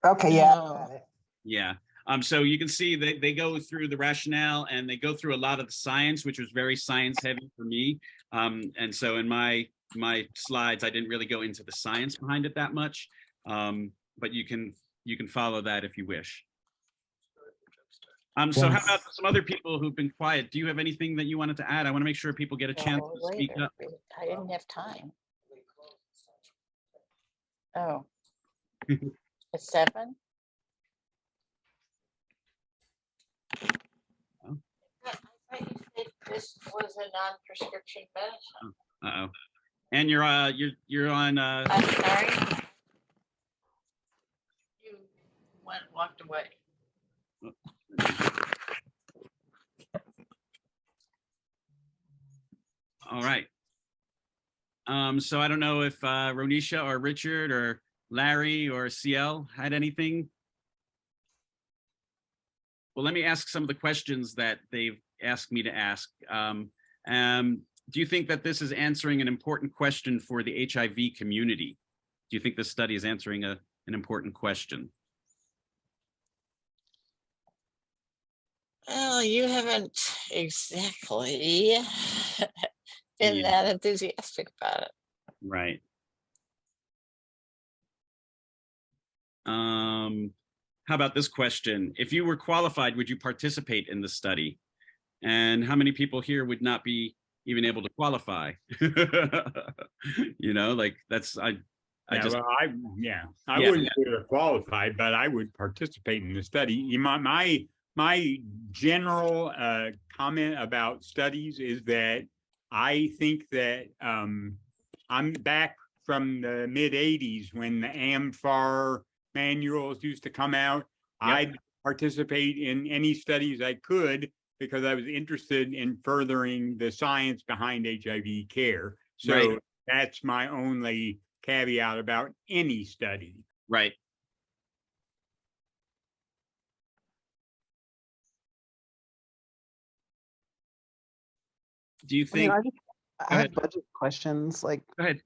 Okay, yeah. No. Yeah. So you can see they go through the rationale and they go through a lot of the science, which was very science heavy for me. And so in my slides, I didn't really go into the science behind it that much. But you can follow that if you wish. So how about some other people who've been quiet? Do you have anything that you wanted to add? I want to make sure people get a chance No, to speak later. up. I didn't have time. Oh. It's 7? Oh. I thought you said this was a non-prescription medicine. Uh-oh. And you're on I'm sorry. You walked away. all right. So I don't know if Ronisha or Richard or Larry or CL had anything. Well, let me ask some of the questions that they've asked me to ask. Do you think that this is answering an important question for the HIV community? Do you think this study is answering an important question? Well, you haven't exactly been Yeah. that enthusiastic about it. Right. How about this question? If you were qualified, would you participate in the study? And how many people here would not be even able to qualify? You know, like that's I just well, I Yeah. wouldn't be qualified, but I would participate in the study. My general comment about studies is that I think that I'm back from the mid 80s when the AMFAR manuals used to come out. Yep. I'd participate in any studies I could because I was interested in furthering the science behind HIV care. So Right. That's my only caveat about any study. Right. Do you think? I have budget questions. Like, Go ahead.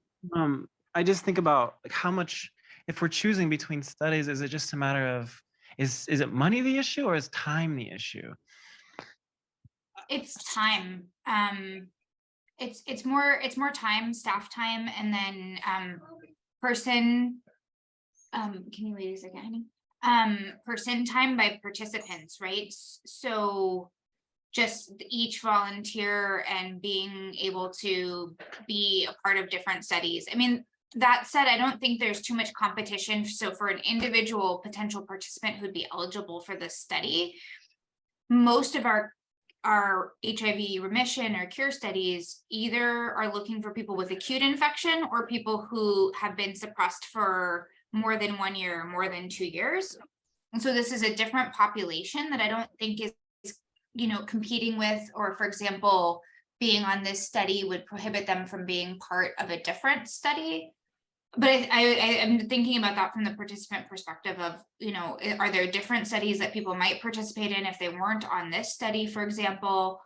I just think about like how much, if we're choosing between studies, is it just a matter of is it money the issue or is time the issue? It's time. It's more time, staff time, and then person. Can you wait a second, honey? Person time by participants, right? So just each volunteer and being able to be a part of different studies. I mean, that said, I don't think there's too much competition. So for an individual potential participant who'd be eligible for this study, most of our HIV remission or cure studies either are looking for people with acute infection or people who have been suppressed for more than 1 year, more than 2 years. And so this is a different population that I don't think is, competing with, or for example, being on this study would prohibit them from being part of a different study. But I'm thinking about that from the participant perspective of, are there different studies that people might participate in if they weren't on this study, for example?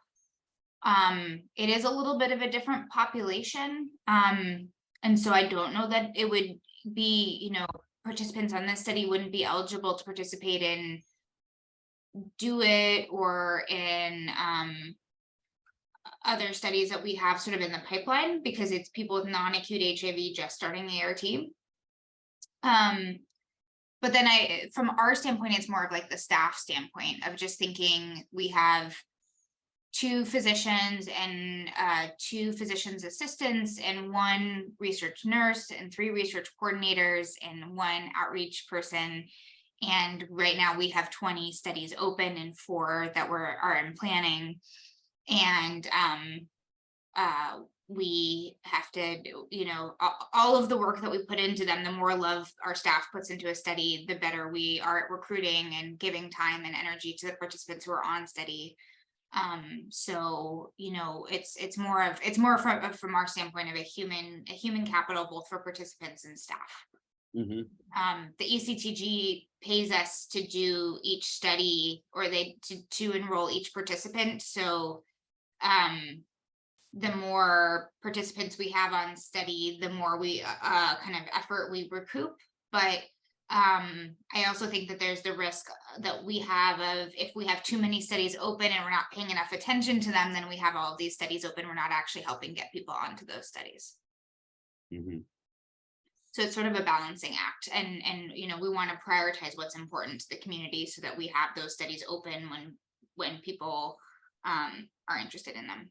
It is a little bit of a different population. And so I don't know that it would be, participants on this study wouldn't be eligible to participate in Do It or in other studies that we have sort of in the pipeline, because it's people with non-acute HIV just starting the ART. But then from our standpoint, it's more of like the staff standpoint of just thinking we have 2 physicians and 2 physicians assistants and 1 research nurse and 3 research coordinators and 1 outreach person. And right now we have 20 studies open and 4 that are in planning. And we have to do, all of the work that we put into them, the more love our staff puts into a study, the better we are at recruiting and giving time and energy to the participants who are on study. So, it's more from our standpoint of a human capital, both for participants and staff. Mm-hmm. The ECTG pays us to do each study, or to enroll each participant. So the more participants we have on study, the more we kind of effort we recoup. But I also think that there's the risk that we have of, if we have too many studies open and we're not paying enough attention to them, then we have all of these studies open, we're not actually helping get people onto those studies. So it's sort of a balancing act, and you know, we want to prioritize what's important to the community so that we have those studies open when people are interested in them.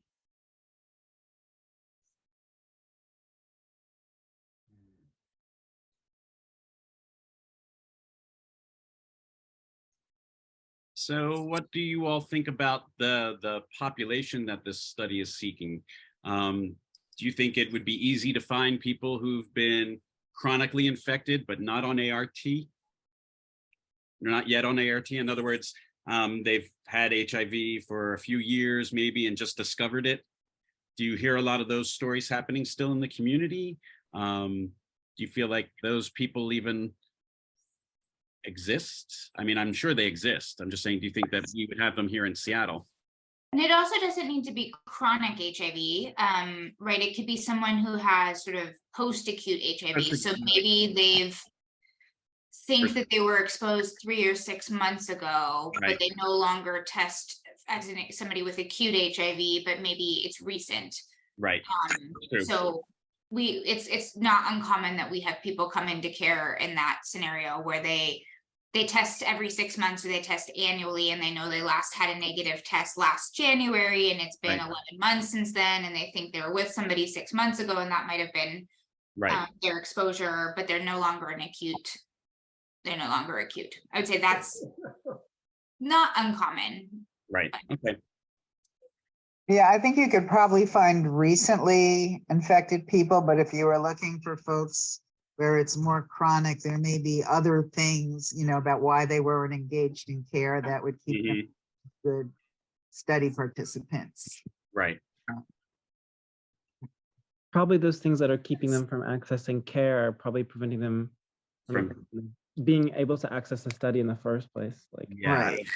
So what do you all think about the population that this study is seeking? Do you think it would be easy to find people who've been chronically infected but not on ART? They're not yet on ART. In other words, they've had HIV for a few years maybe and just discovered it. Do you hear a lot of those stories happening still in the community? Do you feel like those people even exist? I mean, I'm sure they exist. I'm just saying, do you think that we would have them here in Seattle? And it also doesn't need to be chronic HIV, right? It could be someone who has sort of post-acute HIV. So maybe they've think that they were exposed 3 or 6 months ago, Right. but they no longer test as somebody with acute HIV, but maybe it's recent. Right. So it's not uncommon that we have people come into care in that scenario where they test every 6 months or they test annually, and they know they last had a negative test last January and it's been 11 months since then, and they think they were with somebody 6 months ago and that might have been their exposure, but they're no longer an acute. They're no longer acute. I would say that's not uncommon. Right. Okay. Yeah, I think you could probably find recently infected people, but if you were looking for folks where it's more chronic, there may be other things, you know, about why they weren't engaged in care that would keep them good study participants. Right. Probably those things that are keeping them from accessing care are probably preventing them from being able to access the study in the first place. Like, Right.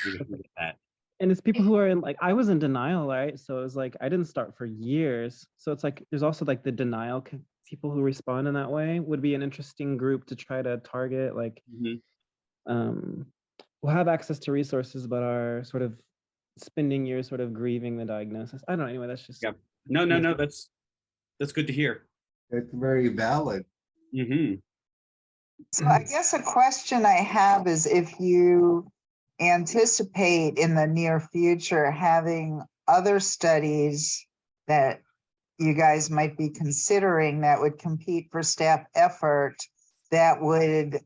And it's people who are in, like, I was in denial, right? So it was like, I didn't start for years. So it's like, there's also like the denial people who respond in that way would be an interesting group to try to target. Like, we'll have access to resources, but are sort of spending years sort of grieving the diagnosis. I don't know. Anyway, that's just. Yeah. No. That's good to hear. It's very valid. So I guess a question I have is if you anticipate in the near future having other studies that you guys might be considering that would compete for staff effort that would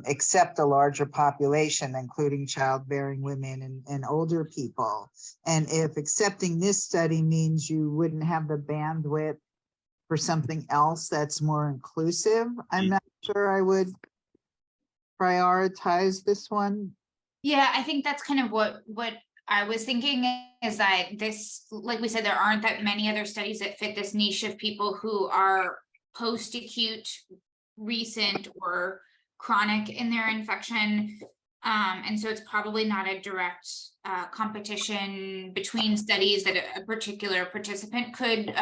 accept a larger population, including childbearing women and older people. And if accepting this study means you wouldn't have the bandwidth for something else that's more inclusive, I'm not sure I would prioritize this one. Yeah, I think that's kind of what I was thinking, is that this, like we said, there aren't that many other studies that fit this niche of people who are post-acute, recent, or chronic in their infection. And so it's probably not a direct competition between studies that a particular participant could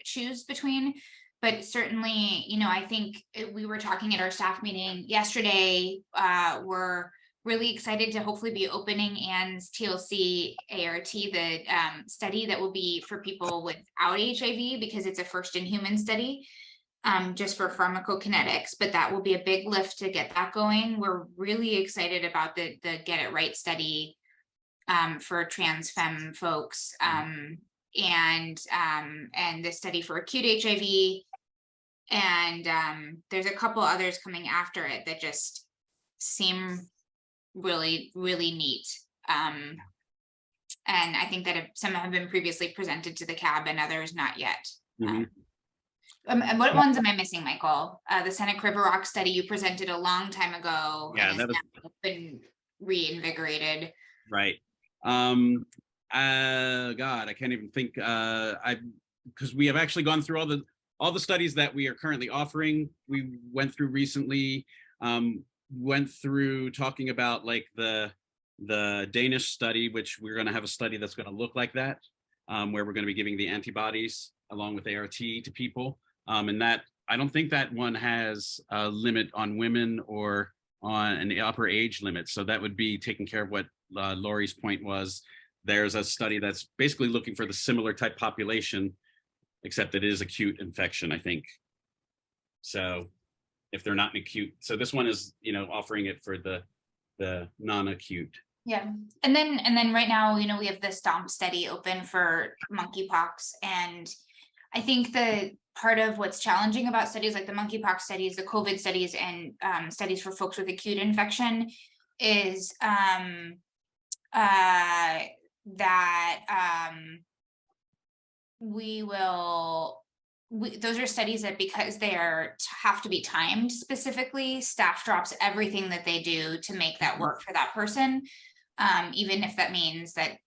choose between. But certainly, you know, I think we were talking at our staff meeting yesterday, we're really excited to hopefully be opening Anne's TLC ART, the study that will be for people without HIV, because it's a first in human study, just for pharmacokinetics, but that will be a big lift to get that going. We're really excited about the Get It Right study for trans femme folks, and the study for acute HIV. And there's a couple others coming after it that just seem really, really neat. And I think that some have been previously presented to the CAB and others not yet. And what ones am I missing, Michael? The Seneca River Rock study you presented a long time ago. Yeah, and that now been reinvigorated. Right. God, I can't even think. Because we have actually gone through all the studies that we are currently offering. We went through recently. Went through talking about like the Danish study, which we're going to have a study that's going to look like that, where we're going to be giving the antibodies along with ART to people. And that, I don't think that one has a limit on women or on an upper age limit. So that would be taking care of what Lori's point was. There's a study that's basically looking for the similar type population, except it is acute infection, I think. So if they're not an acute, so this one is, you know, offering it for the non-acute. Yeah, and then right now, you know, we have the STOMP study open for monkeypox, and I think the part of what's challenging about studies like the monkeypox studies, the COVID studies, and studies for folks with acute infection is those are studies that, because they have to be timed specifically, staff drops everything that they do to make that work for that person, even if that means that,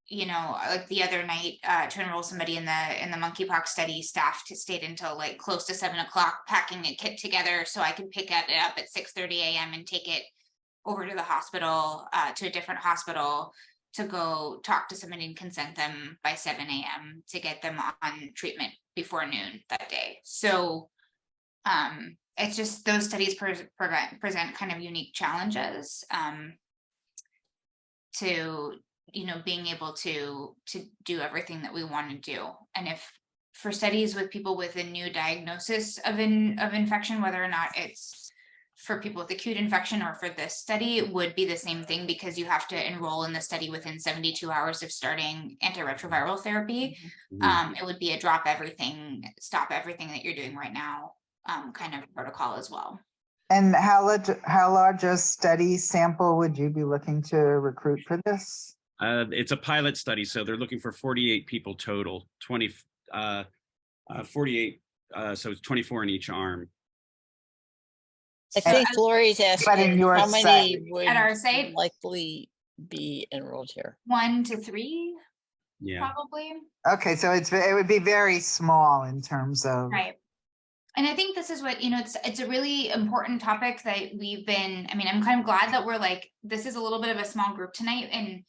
you know, like the other night, to enroll somebody in the monkeypox study, staff stayed until like close to 7 o'clock packing a kit together so I could pick it up at 6:30 a.m. and take it over to the hospital, to a different hospital, to go talk to somebody and consent them by 7 a.m. to get them on treatment before noon that day. So it's just those studies present kind of unique challenges to, you know, being able to do everything that we want to do. And if for studies with people with a new diagnosis of infection, whether or not it's for people with acute infection or for this study, it would be the same thing, because you have to enroll in the study within 72 hours of starting antiretroviral therapy. It would be a drop everything, stop everything that you're doing right now kind of protocol as well. And how large a study sample would you be looking to recruit for this? It's a pilot study, so they're looking for 48 people total, 48, so it's 24 in each arm. I think Lori's asking how many would at our site likely be enrolled here. 1 to 3, yeah, probably. Okay, so it would be very small in terms of Right. And I think this is what, you know, it's a really important topic that we've been, I mean, I'm kind of glad that we're like, this is a little bit of a small group tonight, and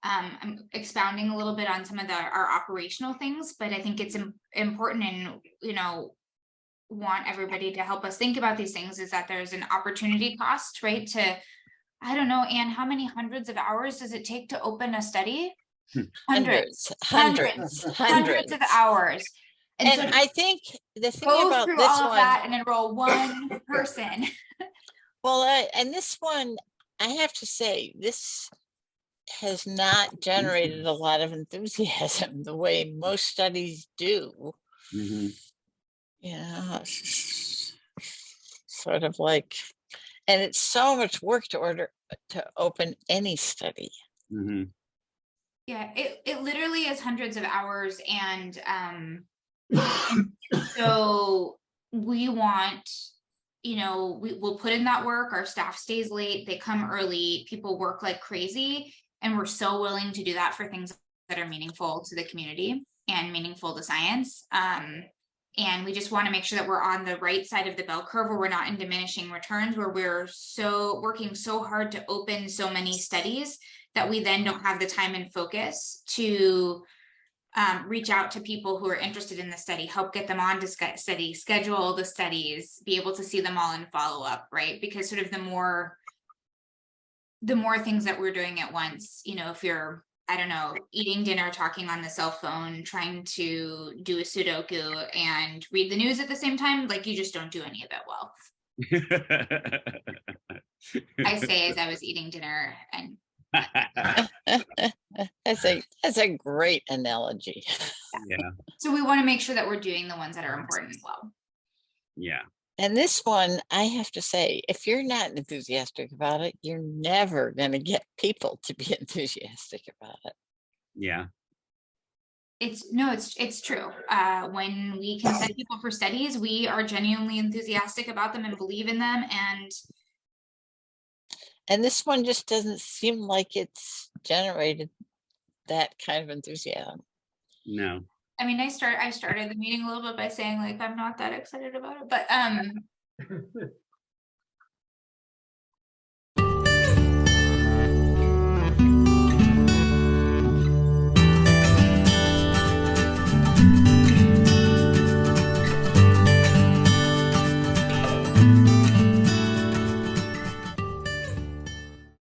I'm expounding a little bit on some of our operational things, but I think it's important, and, you know, want everybody to help us think about these things, is that there's an opportunity cost, right? To, I don't know, Anne, how many hundreds of hours does it take to open a study? Hundreds of hours. And so I think the thing go about through this all of one, that and enroll one person. well, and this one, I have to say, this has not generated a lot of enthusiasm the way most studies do. Yeah, sort of like, and it's so much work to open any study. Yeah, it literally is hundreds of hours, and so we want, you know, we'll put in that work. Our staff stays late, they come early, people work like crazy, and we're so willing to do that for things that are meaningful to the community and meaningful to science. And we just want to make sure that we're on the right side of the bell curve, where we're not in diminishing returns, where we're working so hard to open so many studies that we then don't have the time and focus to reach out to people who are interested in the study, help get them on to study, schedule the studies, be able to see them all and follow up, right? Because sort of the more things that we're doing at once, you know, if you're, I don't know, eating dinner, talking on the cell phone, trying to do a Sudoku and read the news at the same time, like, you just don't do any of it well. I say as I was eating dinner, and That's a great analogy. Yeah. So we want to make sure that we're doing the ones that are important as well. Yeah. And this one, I have to say, if you're not enthusiastic about it, you're never going to get people to be enthusiastic about it. Yeah. It's true. When we consent people for studies, we are genuinely enthusiastic about them and believe in them. And this one just doesn't seem like it's generated that kind of enthusiasm. No. I mean, I started the meeting a little bit by saying, like, I'm not that excited about it, but